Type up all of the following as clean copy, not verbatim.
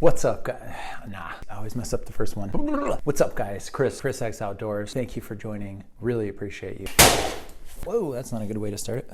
What's up, guys? Nah, I always mess up the first one. What's up, guys? Chris X Outdoors. Thank you for joining. Really appreciate you. Whoa, that's not a good way to start it.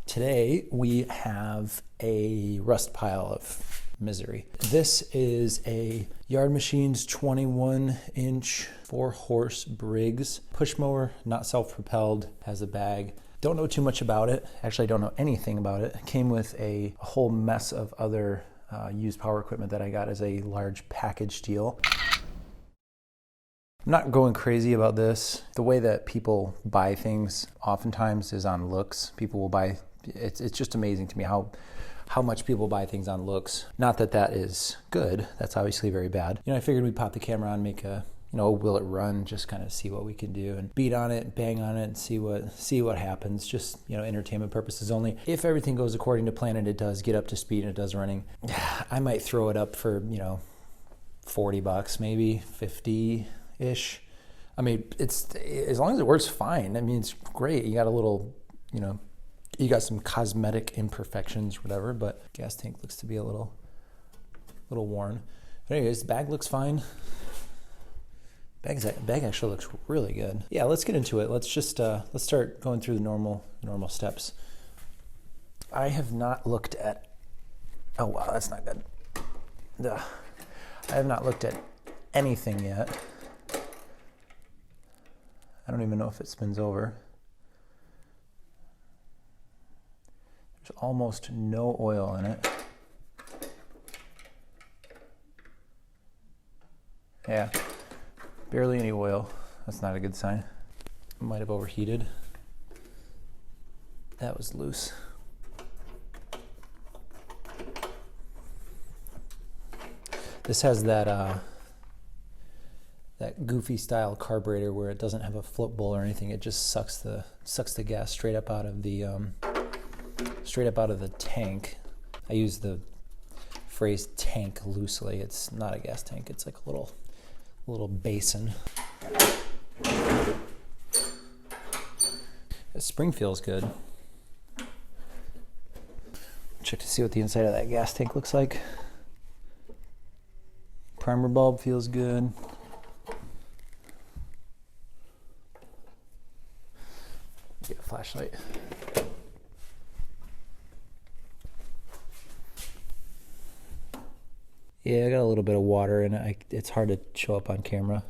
Today, we have a rust pile of misery. This is a Yard Machines 21-inch 4-horse Briggs push mower, not self-propelled, has a bag. Don't know too much about it. Actually, I don't know anything about it. It came with a whole mess of other used power equipment that I got as a large package deal. I'm not going crazy about this. The way that people buy things oftentimes is on looks. People will buy, it's just amazing to me how much people buy things on looks. Not that that is good. That's obviously very bad. I figured we'd pop the camera on, make a will it run, just kind of see what we can do and beat on it, bang on it and see what happens. Just, entertainment purposes only. If everything goes according to plan and it does get up to speed and it does running, I might throw it up for, $40, maybe 50-ish. I mean, it's, as long as it works fine. I mean, it's great. You got a little, you got some cosmetic imperfections, whatever, but gas tank looks to be a little worn. But anyways, the bag looks fine. Bag actually looks really good. Yeah, let's get into it. Let's just let's start going through the normal steps. I have not looked at. Oh wow, that's not good. Ugh. I have not looked at anything yet. I don't even know if it spins over. There's almost no oil in it. Yeah. Barely any oil. That's not a good sign. Might have overheated. That was loose. This has that goofy style carburetor where it doesn't have a float bowl or anything. It just sucks the gas straight up out of the tank. I use the phrase tank loosely. It's not a gas tank. It's like a little basin. The spring feels good. Check to see what the inside of that gas tank looks like. Primer bulb feels good. Get a flashlight. Yeah, I got a little bit of water in it. It's hard to show up on camera.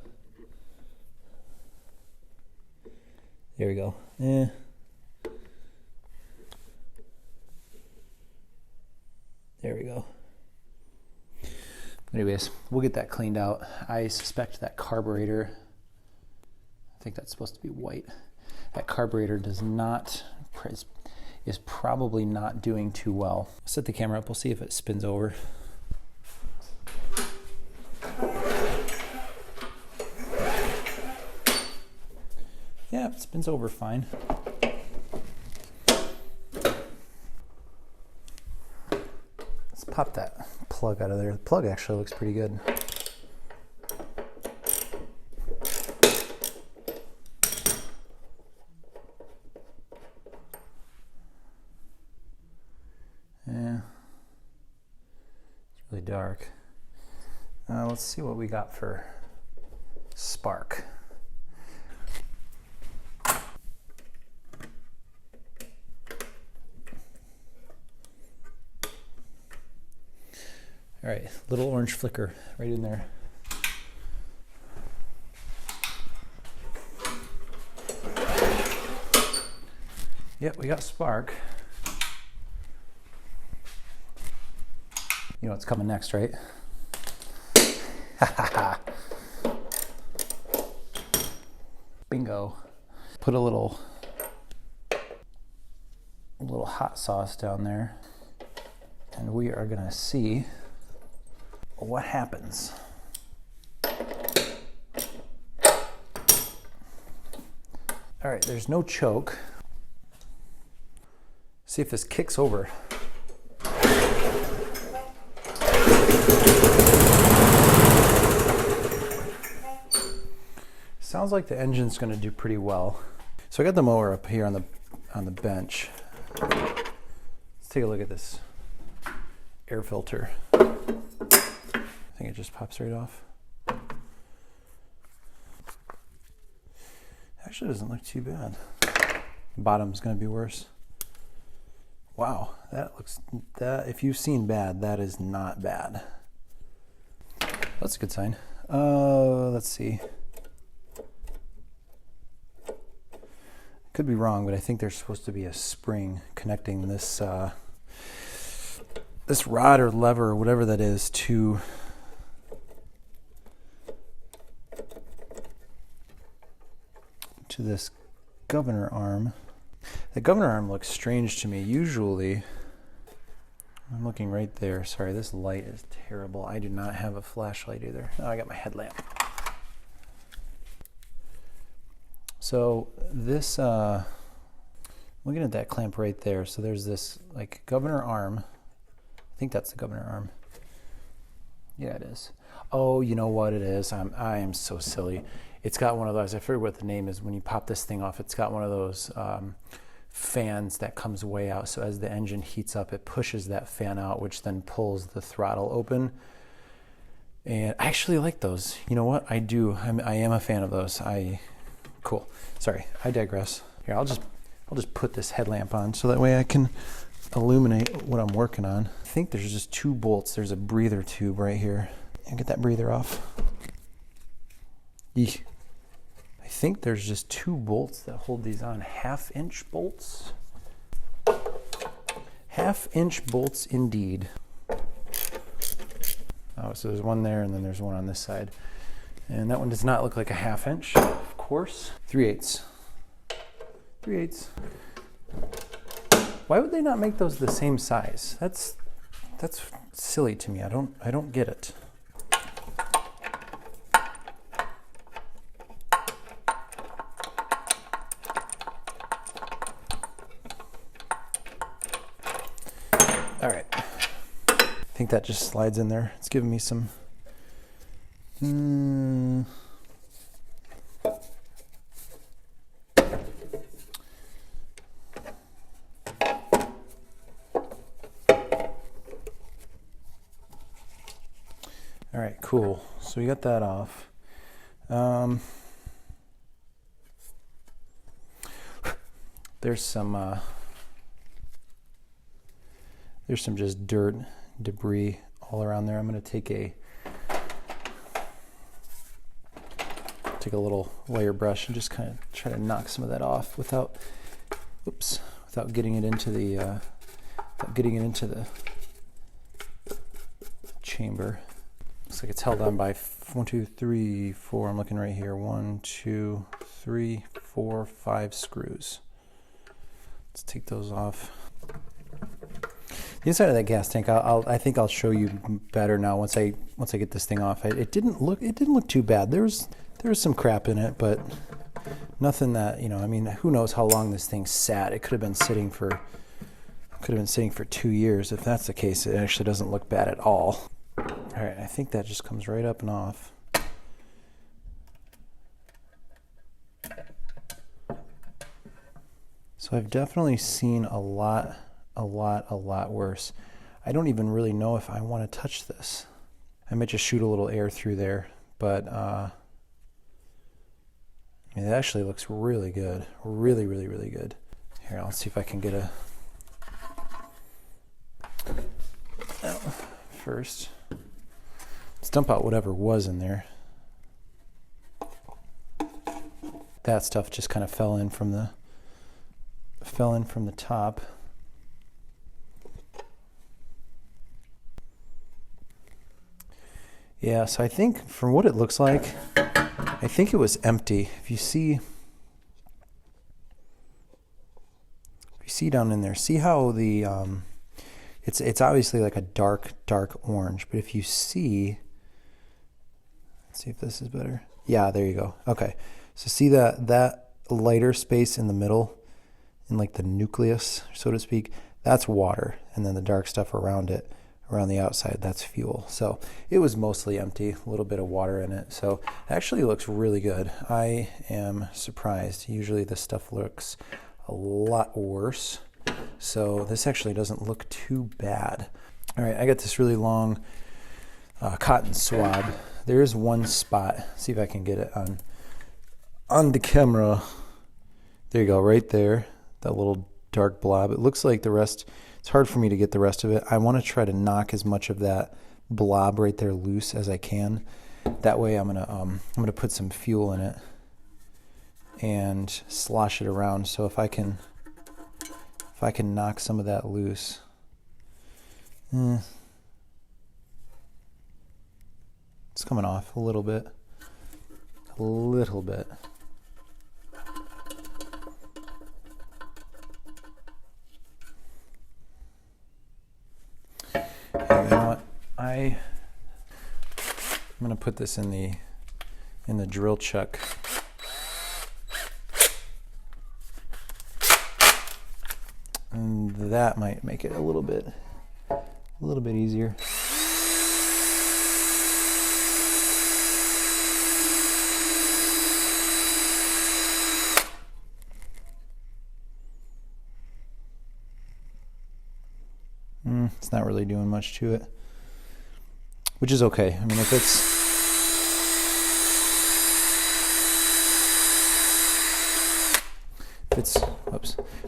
There we go. There we go. Anyways, we'll get that cleaned out. I suspect that carburetor, I think that's supposed to be white. That carburetor is probably not doing too well. Set the camera up, we'll see if it spins over. Yeah, it spins over fine. Let's pop that plug out of there. The plug actually looks pretty good. Yeah, it's really dark. Let's see what we got for spark. All right, little orange flicker right in there. Yep, we got spark. You know what's coming next, right? Bingo. Put a little hot sauce down there, and we are gonna see what happens. All right, there's no choke. See if this kicks over. Sounds like the engine's gonna do pretty well. So I got the mower up here on the bench. Let's take a look at this air filter. it just pops right off. Actually doesn't look too bad. Bottom's gonna be worse. Wow, that if you've seen bad, that is not bad. That's a good sign. Let's see. Could be wrong, but I think there's supposed to be a spring connecting this this rod or lever or whatever that is to this governor arm. The governor arm looks strange to me. Usually, I'm looking right there. Sorry, this light is terrible. I do not have a flashlight either. Oh, I got my headlamp. So this, looking at that clamp right there, so there's this like governor arm. I think that's the governor arm. Yeah, it is. Oh, you know what it is? I am so silly. It's got one of those, I forget what the name is, when you pop this thing off, it's got one of those fans that comes way out. So as the engine heats up, it pushes that fan out, which then pulls the throttle open. And I actually like those. You know what? I do. I am a fan of those. Cool. Sorry, I digress. Here, I'll just put this headlamp on so that way I can illuminate what I'm working on. I think there's just 2 bolts. There's a breather tube right here. And get that breather off. Eek. I think there's just 2 bolts that hold these on. 1/2-inch bolts. 1/2-inch bolts indeed. Oh, so there's one there and then there's one on this side. And that one does not look like a 1/2 inch, of course. 3/8. 3/8. Why would they not make those the same size? That's silly to me. I don't get it. All right. I think that just slides in there. It's giving me some All right, cool. So we got that off. There's some just dirt, debris all around there. I'm going to take a little wire brush and just kind of try to knock some of that off without getting it into the chamber. Looks like it's held on by 1, 2, 3, 4. I'm looking right here. 1, 2, 3, 4, 5 screws. Let's take those off. The inside of that gas tank, I think I'll show you better now once I get this thing off. It didn't look too bad. There was some crap in it, but nothing that, I mean, who knows how long this thing sat. It could have been sitting for 2 years. If that's the case, it actually doesn't look bad at all. All right, I think that just comes right up and off. So I've definitely seen a lot worse. I don't even really know if I want to touch this. I might just shoot a little air through there, but it actually looks really good. Really, really, really good. Here, let's see if I can get a... First, let's dump out whatever was in there. That stuff just kind of fell in from the top. Yeah, so I think from what it looks like, I think it was empty. If you see down in there, see how the it's obviously like a dark orange, but if you see, let's see if this is better. Yeah, there you go. Okay, so see that lighter space in the middle, in like the nucleus, so to speak, that's water, and then the dark stuff around it, around the outside, that's fuel. So it was mostly empty, a little bit of water in it. So it actually looks really good. I am surprised. Usually this stuff looks a lot worse. So this actually doesn't look too bad. All right, I got this really long cotton swab. There is one spot. See if I can get it on the camera. There you go, right there. That little dark blob. It looks like the rest. It's hard for me to get the rest of it. I want to try to knock as much of that blob right there loose as I can. That way, I'm gonna put some fuel in it and slosh it around. So if I can knock some of that loose. It's coming off a little bit. A little bit. Hey, you know what? I'm gonna put this in the drill chuck. And that might make it a little bit easier. It's not really doing much to it, which is okay. I mean, if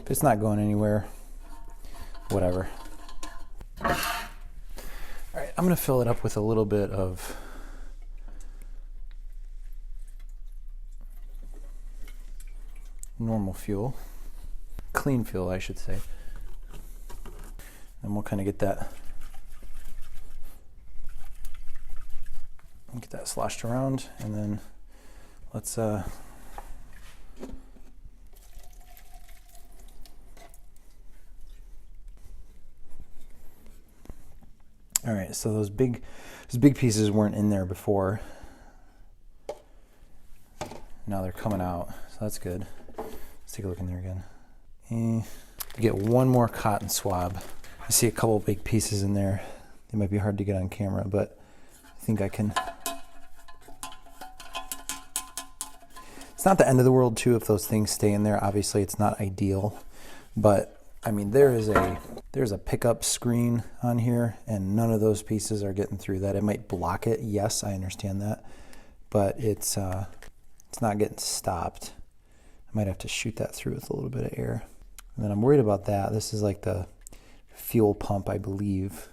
it's not going anywhere, whatever. All right, I'm gonna fill it up with a little bit of normal fuel, clean fuel, I should say. And we'll kind of get that sloshed around, and then let's all right, so those big pieces weren't in there before. Now they're coming out, so that's good. Let's take a look in there again. And get one more cotton swab. I see a couple big pieces in there. They might be hard to get on camera, but I think I can. It's not the end of the world too if those things stay in there. Obviously it's not ideal, but I mean there's a pickup screen on here and none of those pieces are getting through that. It might block it, yes, I understand that, but it's not getting stopped. I might have to shoot that through with a little bit of air. And then I'm worried about that. This is like the fuel pump, I believe.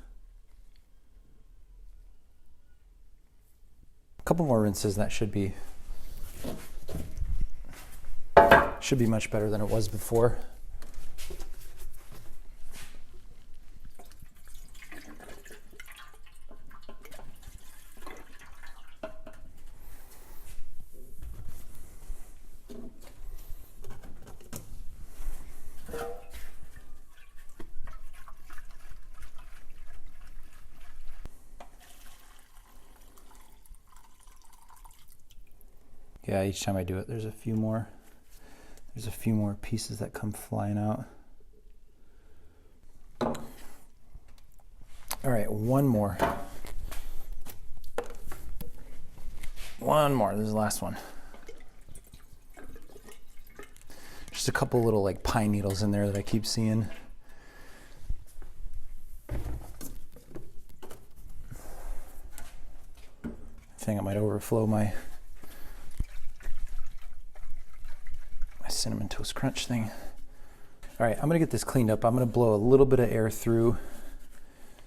A couple more rinses, that should be much better than it was before. Yeah, each time I do it, there's a few more pieces that come flying out. All right, one more. This is the last one. Just a couple little like pine needles in there that I keep seeing. I think I might overflow my Cinnamon Toast Crunch thing. All right, I'm gonna get this cleaned up. I'm gonna blow a little bit of air through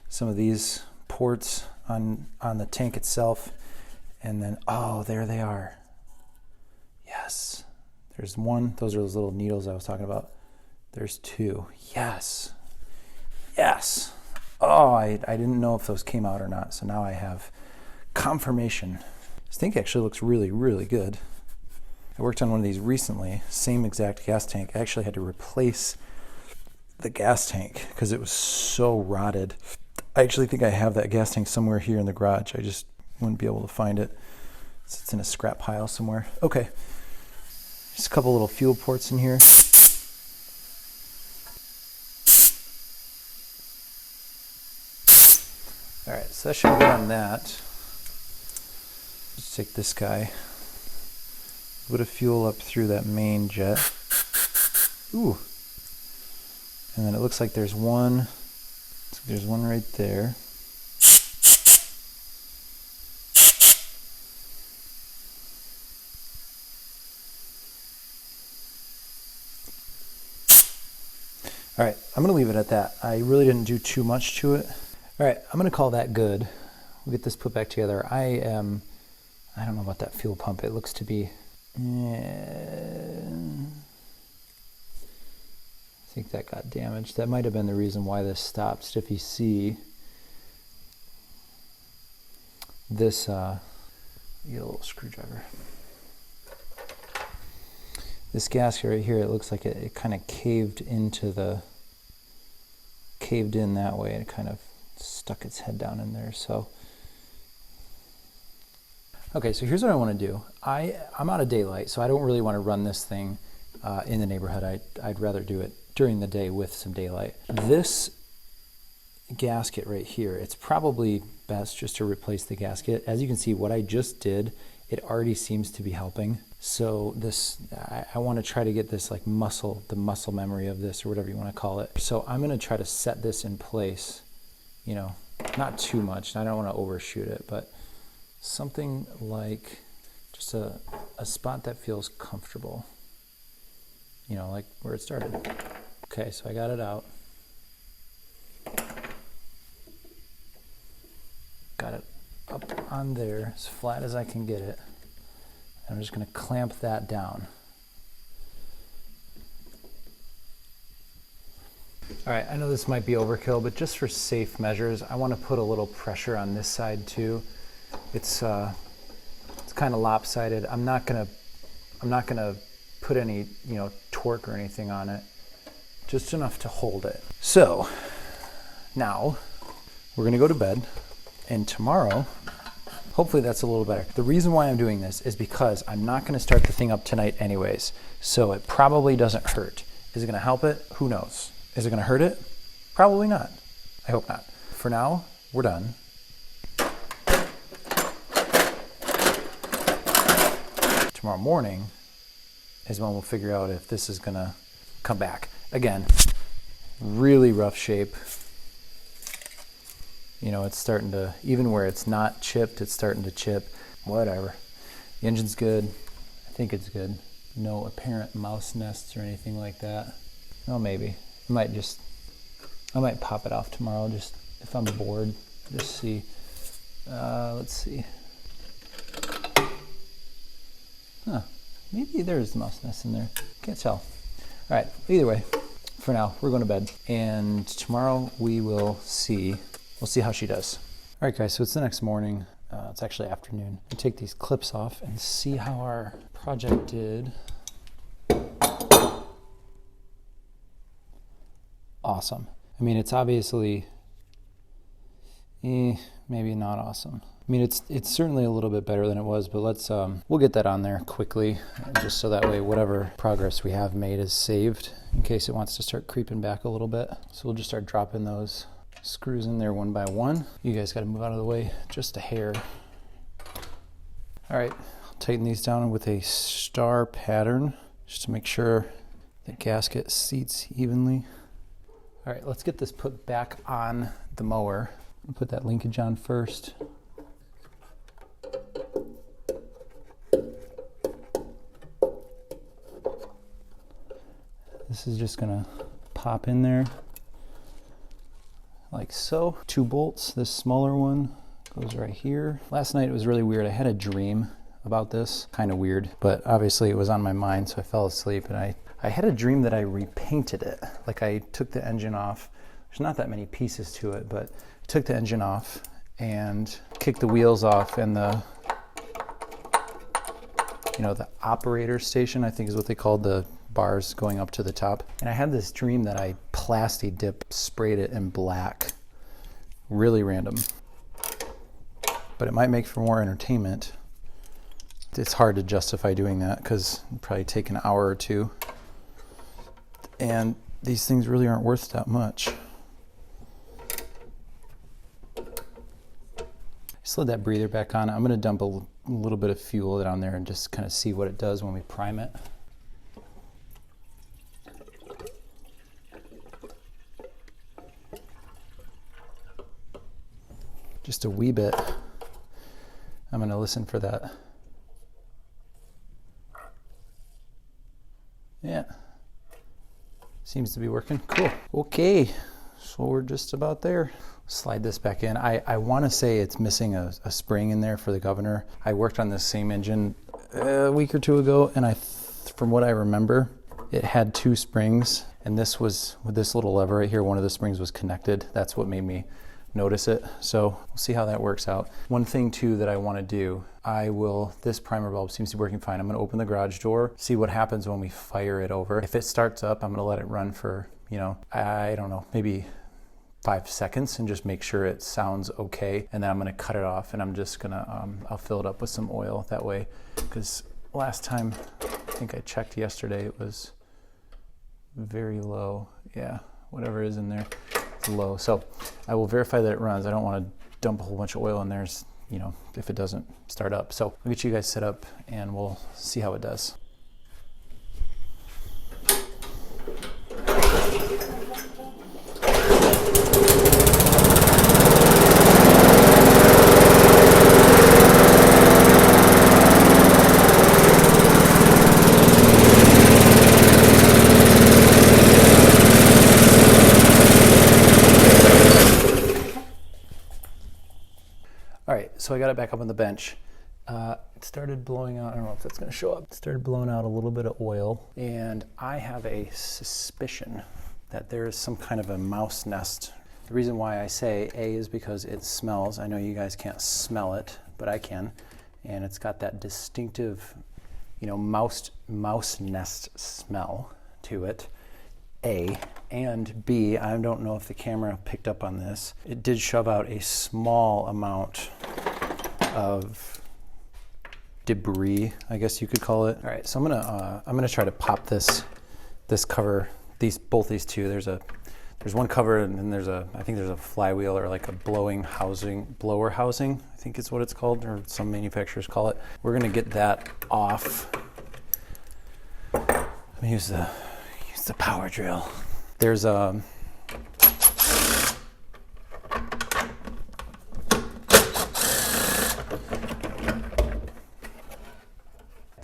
some of these ports on the tank itself, and then, oh, there they are. Yes, there's one. Those are those little needles I was talking about. There's two. Yes. Oh, I didn't know if those came out or not, so now I have confirmation. This tank actually looks really, really good. I worked on one of these recently, same exact gas tank. I actually had to replace the gas tank because it was so rotted. I actually think I have that gas tank somewhere here in the garage. I just wouldn't be able to find it. It's in a scrap pile somewhere. Okay, just a couple little fuel ports in here. All right, so that should be good on that. Let's take this guy. A bit of fuel up through that main jet. Ooh. And then it looks like there's one right there. All right, I'm gonna leave it at that. I really didn't do too much to it. All right, I'm gonna call that good. We'll get this put back together. I don't know about that fuel pump. It looks to be, I think that got damaged. That might have been the reason why this stopped. If you see this, get a little screwdriver. This gasket right here, it looks like it kind of caved in that way, and it kind of stuck its head down in there. So, okay, so here's what I want to do. I'm out of daylight, so I don't really want to run this thing in the neighborhood. I'd rather do it during the day with some daylight. This gasket right here, it's probably best just to replace the gasket. As you can see, what I just did, it already seems to be helping. So this, I want to try to get this like the muscle memory of this, or whatever you want to call it. So I'm going to try to set this in place, you know, not too much. I don't want to overshoot it, but something like just a spot that feels comfortable, you know, like where it started. Okay, so I got it out. Got it up on there as flat as I can get it. I'm just going to clamp that down. All right, I know this might be overkill, but just for safe measures, I want to put a little pressure on this side too. It's kind of lopsided. I'm not gonna put any, you know, torque or anything on it. Just enough to hold it. So now we're gonna go to bed, and tomorrow, hopefully that's a little better. The reason why I'm doing this is because I'm not gonna start the thing up tonight anyways, so it probably doesn't hurt. Is it gonna help it? Who knows? Is it gonna hurt it? Probably not. I hope not. For now, we're done. Tomorrow morning is when we'll figure out if this is gonna come back. Again, really rough shape. You know, it's starting to, even where it's not chipped, it's starting to chip. Whatever. The engine's good. I think it's good. No apparent mouse nests or anything like that. Well, maybe. I might pop it off tomorrow, just if I'm bored, just see. Let's see. Huh, maybe there's mouse nests in there. Can't tell. All right, either way, for now, we're going to bed. And tomorrow we'll see how she does. All right, guys, so it's the next morning. It's actually afternoon. We'll take these clips off and see how our project did. Awesome. I mean, it's obviously, maybe not awesome. I mean, it's certainly a little bit better than it was, but let's we'll get that on there quickly, just so that way whatever progress we have made is saved in case it wants to start creeping back a little bit. So we'll just start dropping those screws in there one by one. You guys got to move out of the way just a hair. All right, I'll tighten these down with a star pattern just to make sure the gasket seats evenly. All right, let's get this put back on the mower. I'll put that linkage on first. This is just gonna pop in there like so. 2 bolts, this smaller one goes right here. Last night it was really weird. I had a dream about this, kind of weird, but obviously it was on my mind, so I fell asleep, and I had a dream that I repainted it. Like I took the engine off. There's not that many pieces to it, but I took the engine off and kicked the wheels off, and the operator station, I think is what they called the bars going up to the top. And I had this dream that I sprayed it in black. Really random. But it might make for more entertainment. It's hard to justify doing that because it'd probably take an hour or two. And these things really aren't worth that much. Slid that breather back on. I'm going to dump a little bit of fuel down there and just kind of see what it does when we prime it. Just a wee bit. I'm going to listen for that. Yeah. seems to be working. Cool. Okay, so we're just about there. Slide this back in. I want to say it's missing a spring in there for the governor. I worked on this same engine a week or two ago, and from what I remember, it had 2 springs, and this was, with this little lever right here, one of the springs was connected. That's what made me notice it. So we'll see how that works out. One thing too that I want to do, this primer bulb seems to be working fine. I'm going to open the garage door, see what happens when we fire it over. If it starts up, I'm going to let it run for, I don't know, maybe 5 seconds and just make sure it sounds okay. And then I'm going to cut it off, and I'm just going to, I'll fill it up with some oil that way. Because last time, I think I checked yesterday, it was very low. Yeah, whatever is in there, it's low. So I will verify that it runs. I don't want to dump a whole bunch of oil in there, if it doesn't start up. So I'll get you guys set up and we'll see how it does. All right, so I got it back up on the bench. It started blowing out, I don't know if that's gonna show up. It started blowing out a little bit of oil, and I have a suspicion that there is some kind of a mouse nest. The reason why I say A is because it smells. I know you guys can't smell it, but I can. And it's got that distinctive, mouse nest smell to it. A, and B, I don't know if the camera picked up on this. It did shove out a small amount of debris, I guess you could call it. All right, so I'm gonna try to pop this cover, both these two. There's one cover, and then I think there's a flywheel or like a blower housing, I think is what it's called, or some manufacturers call it. We're gonna get that off. Let me use the power drill. There's the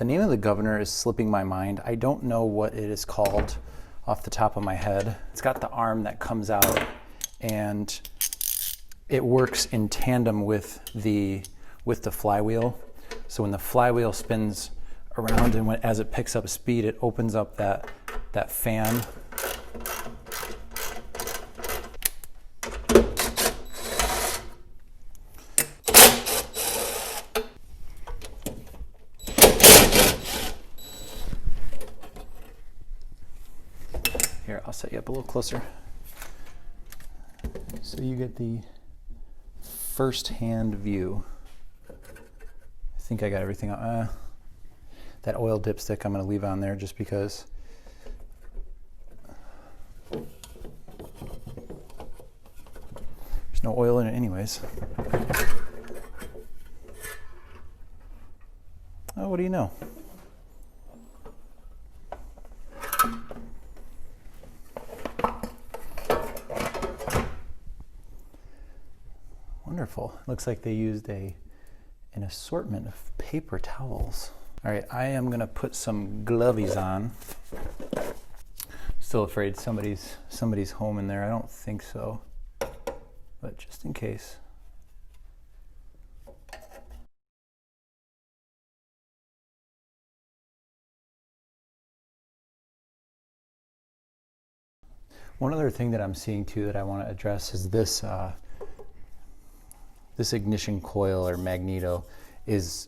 name of the governor is slipping my mind. I don't know what it is called off the top of my head. It's got the arm that comes out, and it works in tandem with the flywheel. So when the flywheel spins around, and as it picks up speed, it opens up that fan. Here, I'll set you up a little closer so you get the first-hand view. I think I got everything on. That oil dipstick I'm going to leave on there just because there's no oil in it anyways. Oh, what do you know? Wonderful. Looks like they used an assortment of paper towels. All right, I am gonna put some glovies on. Still afraid somebody's home in there. I don't think so, but just in case. One other thing that I'm seeing too that I want to address is this ignition coil or magneto is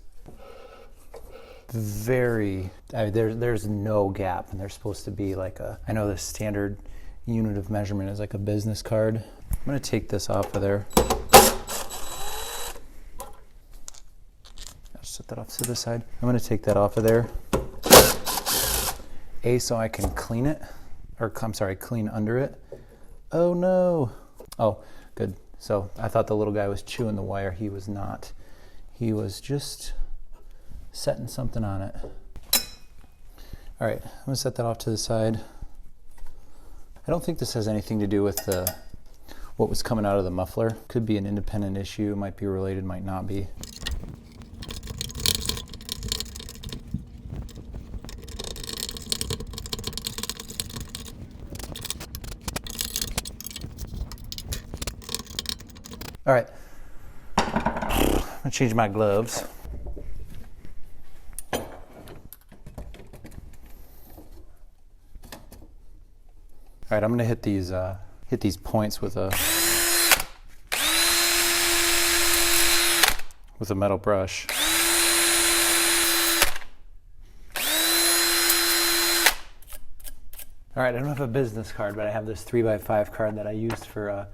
very, there's no gap, and there's supposed to be like I know the standard unit of measurement is like a business card. I'm going to take this off of there. I'll set that off to the side. I'm going to take that off of there. So I can clean it, or I'm sorry, clean under it. Oh no. Oh, good. So I thought the little guy was chewing the wire. He was not. He was just setting something on it. All right, I'm gonna set that off to the side. I don't think this has anything to do with what was coming out of the muffler. Could be an independent issue, might be related, might not be. All right, I'm gonna change my gloves. All right, I'm gonna hit these points with a metal brush. All right, I don't have a business card, but I have this 3x5 card that I used for a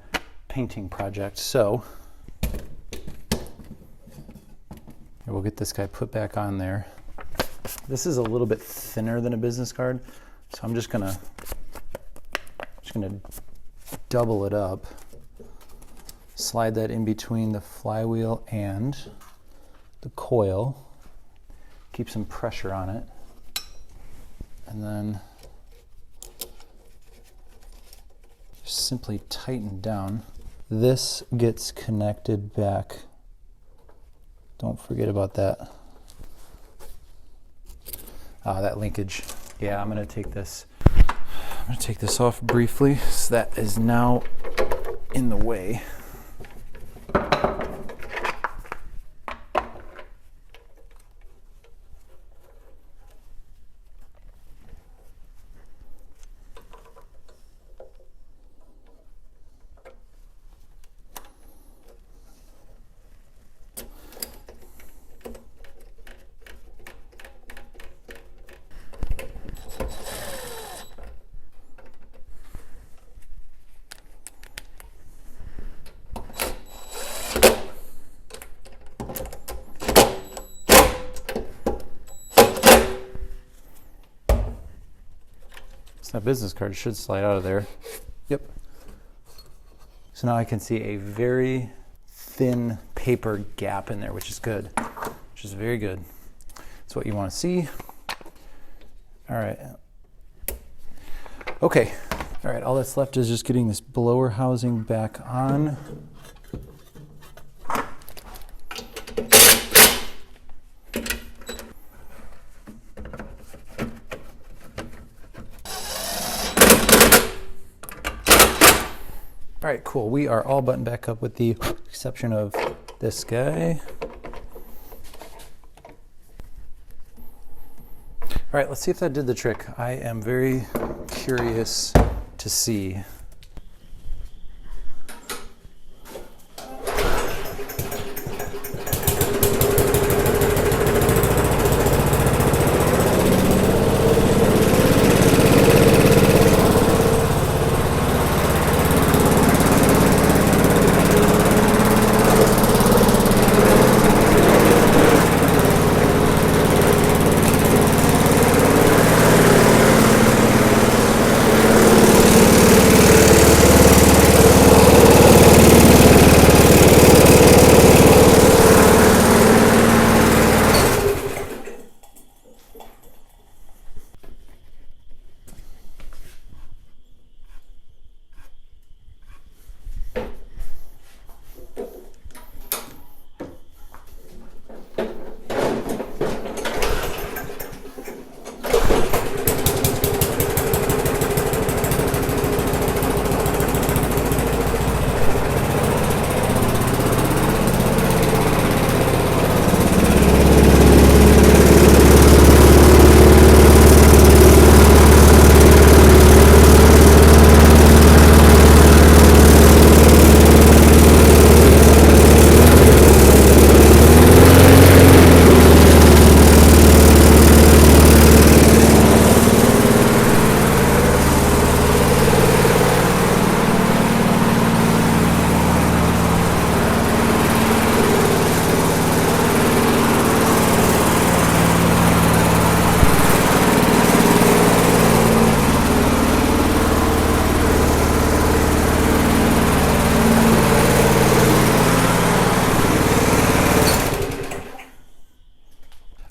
painting project. So we'll get this guy put back on there. This is a little bit thinner than a business card, so I'm just gonna double it up, slide that in between the flywheel and the coil, keep some pressure on it, and then just simply tighten down. This gets connected back. Don't forget about that. That linkage. Yeah, I'm gonna take this off briefly. So that is now in the way. That business card should slide out of there. Yep. So now I can see a very thin paper gap in there, which is good, which is very good. That's what you want to see. All right. Okay. All right, all that's left is just getting this blower housing back on. All right, cool. We are all buttoned back up with the exception of this guy. All right, let's see if that did the trick. I am very curious to see.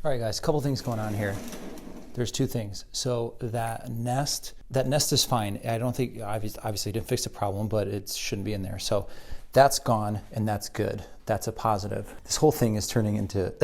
All right, guys, a couple things going on here. There's two things. So that nest is fine. I don't think, obviously didn't fix the problem, but it shouldn't be in there. So that's gone and that's good. That's a positive. This whole thing is turning into,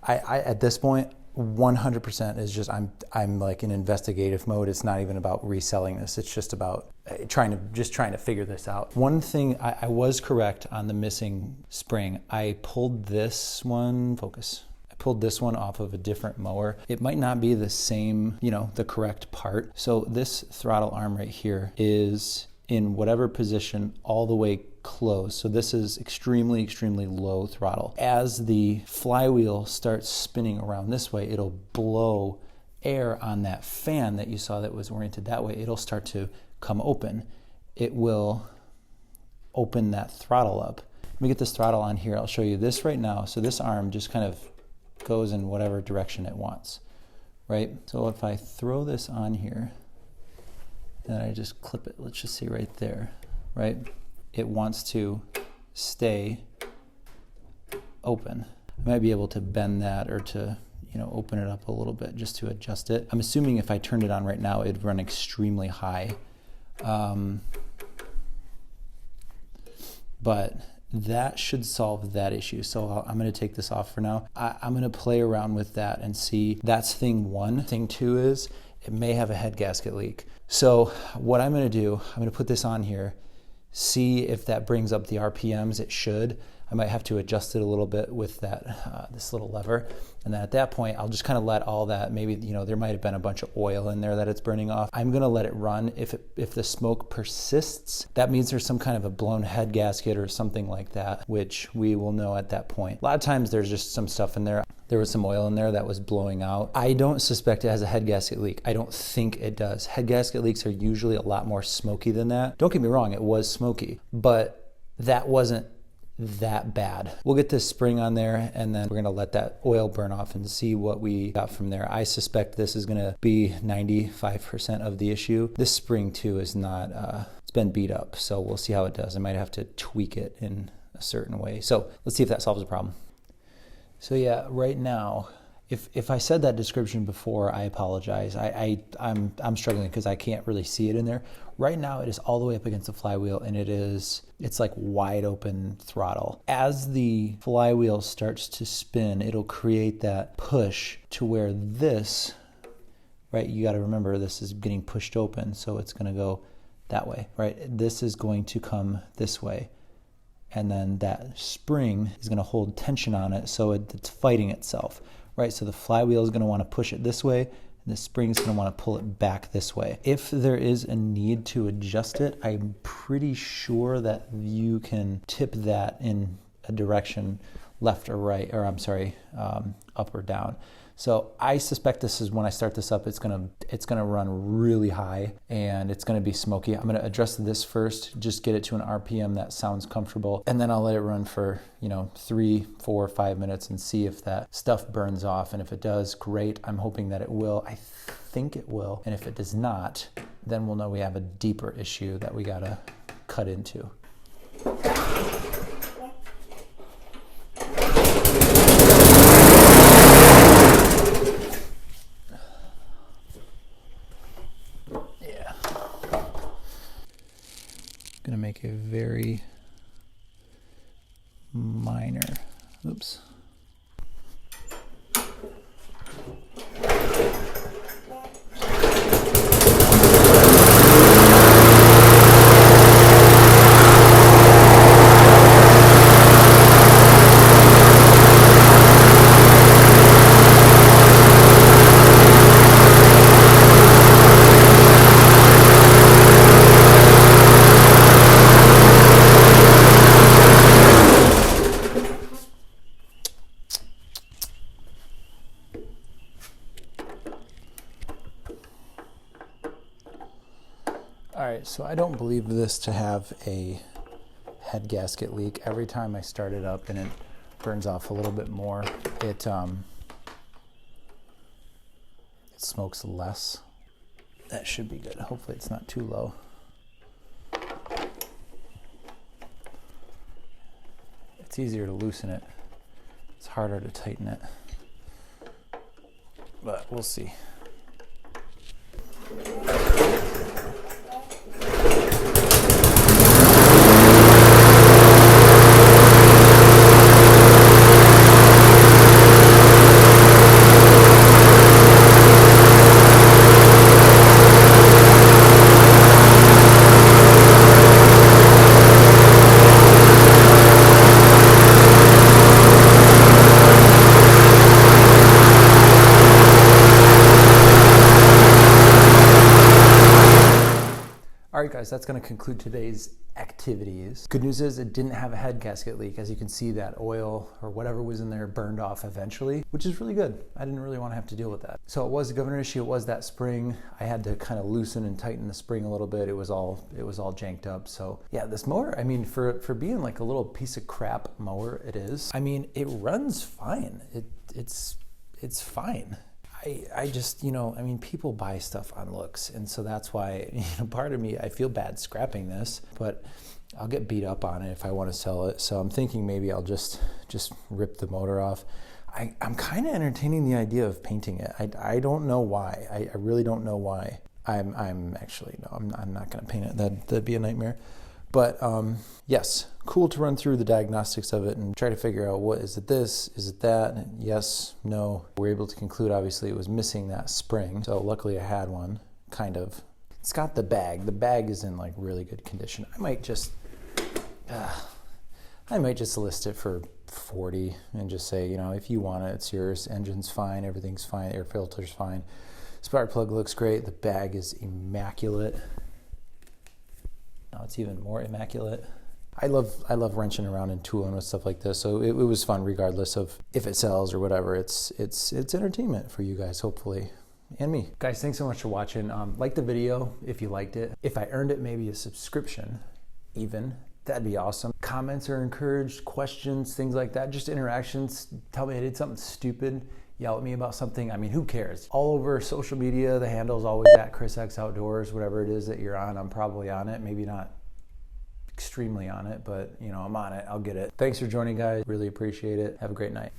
at this point, 100% is just I'm like in investigative mode. It's not even about reselling this. It's just about trying to figure this out. One thing, I was correct on the missing spring. I pulled this one, focus. I pulled this one off of a different mower. It might not be the same, the correct part. So this throttle arm right here is in whatever position all the way closed. So this is extremely, extremely low throttle. As the flywheel starts spinning around this way, it'll blow air on that fan that you saw that was oriented that way. It'll start to come open. It will open that throttle up. Let me get this throttle on here. I'll show you this right now. So this arm just kind of goes in whatever direction it wants, right? So if I throw this on here, and I just clip it, let's just see right there, right? It wants to stay open. I might be able to bend that or to, open it up a little bit just to adjust it. I'm assuming if I turned it on right now, it'd run extremely high. But that should solve that issue. So I'm gonna take this off for now. I'm gonna play around with that and see. That's thing one. Thing two is, it may have a head gasket leak. So what I'm gonna do, I'm gonna put this on here, see if that brings up the RPMs. It should. I might have to adjust it a little bit with that this little lever. And then at that point, I'll just kind of let all that, maybe, there might have been a bunch of oil in there that it's burning off. I'm gonna let it run. If the smoke persists, that means there's some kind of a blown head gasket or something like that, which we will know at that point. A lot of times there's just some stuff in there. There was some oil in there that was blowing out. I don't suspect it has a head gasket leak. I don't think it does. Head gasket leaks are usually a lot more smoky than that. Don't get me wrong, it was smoky, but that wasn't that bad. We'll get this spring on there and then we're gonna let that oil burn off and see what we got from there. I suspect this is gonna be 95% of the issue. This spring too is not, it's been beat up, so we'll see how it does. I might have to tweak it in a certain way. So let's see if that solves the problem. So yeah, right now, if I said that description before, I apologize. I'm struggling because I can't really see it in there. Right now, it is all the way up against the flywheel, and it's like wide open throttle. As the flywheel starts to spin, it'll create that push to where this, right? You got to remember this is getting pushed open, so it's going to go that way, right? This is going to come this way. And then that spring is going to hold tension on it, so it's fighting itself, right? So the flywheel is going to want to push it this way, and the spring is going to want to pull it back this way. If there is a need to adjust it, I'm pretty sure that you can tip that in a direction left or right, or I'm sorry, up or down. So I suspect this is when I start this up, it's gonna run really high and it's gonna be smoky. I'm gonna adjust this first, just get it to an RPM that sounds comfortable, and then I'll let it run for 3, 4, 5 minutes and see if that stuff burns off. And if it does, great. I'm hoping that it will. I think it will. And if it does not, then we'll know we have a deeper issue that we gotta cut into. Going to make a very minor, oops. All right, so I don't believe this to have a head gasket leak. Every time I start it up and it burns off a little bit more, it smokes less. That should be good. Hopefully it's not too low. It's easier to loosen it. It's harder to tighten it. But we'll see. All right, guys, that's going to conclude today's activities. Good news is it didn't have a head gasket leak. As you can see, that oil or whatever was in there burned off eventually, which is really good. I didn't really want to have to deal with that. So it was a governor issue. It was that spring. I had to kind of loosen and tighten the spring a little bit. It was all janked up. So yeah, this mower, I mean, for being like a little piece of crap mower, it is. I mean, it runs fine. It's fine. I just, you know, I mean, people buy stuff on looks. And so that's why, you know, part of me, I feel bad scrapping this, but I'll get beat up on it if I want to sell it. So I'm thinking maybe I'll just rip the motor off. I'm kind of entertaining the idea of painting it. I don't know why. I really don't know why. I'm actually, no, I'm not going to paint it. That'd be a nightmare. But yes, cool to run through the diagnostics of it and try to figure out, what is it, this, is it that? And yes, no. We're able to conclude, obviously, it was missing that spring. So luckily I had one, kind of. It's got the bag. The bag is in like really good condition. I might just list it for 40 and just say, you know, if you want it, it's yours. Engine's fine, everything's fine, air filter's fine. Spark plug looks great. The bag is immaculate. Now it's even more immaculate. I love wrenching around and tooling with stuff like this, so it was fun regardless of if it sells or whatever. It's entertainment for you guys, hopefully, and me. Guys, thanks so much for watching. Like the video if you liked it. If I earned it, maybe a subscription even. That'd be awesome. Comments are encouraged, questions, things like that, just interactions. Tell me I did something stupid. Yell at me about something. I mean, who cares? All over social media, the handle is always at chrisxoutdoors. Whatever it is that you're on, I'm probably on it. Maybe not extremely on it, but you know, I'm on it. I'll get it. Thanks for joining, guys. Really appreciate it. Have a great night.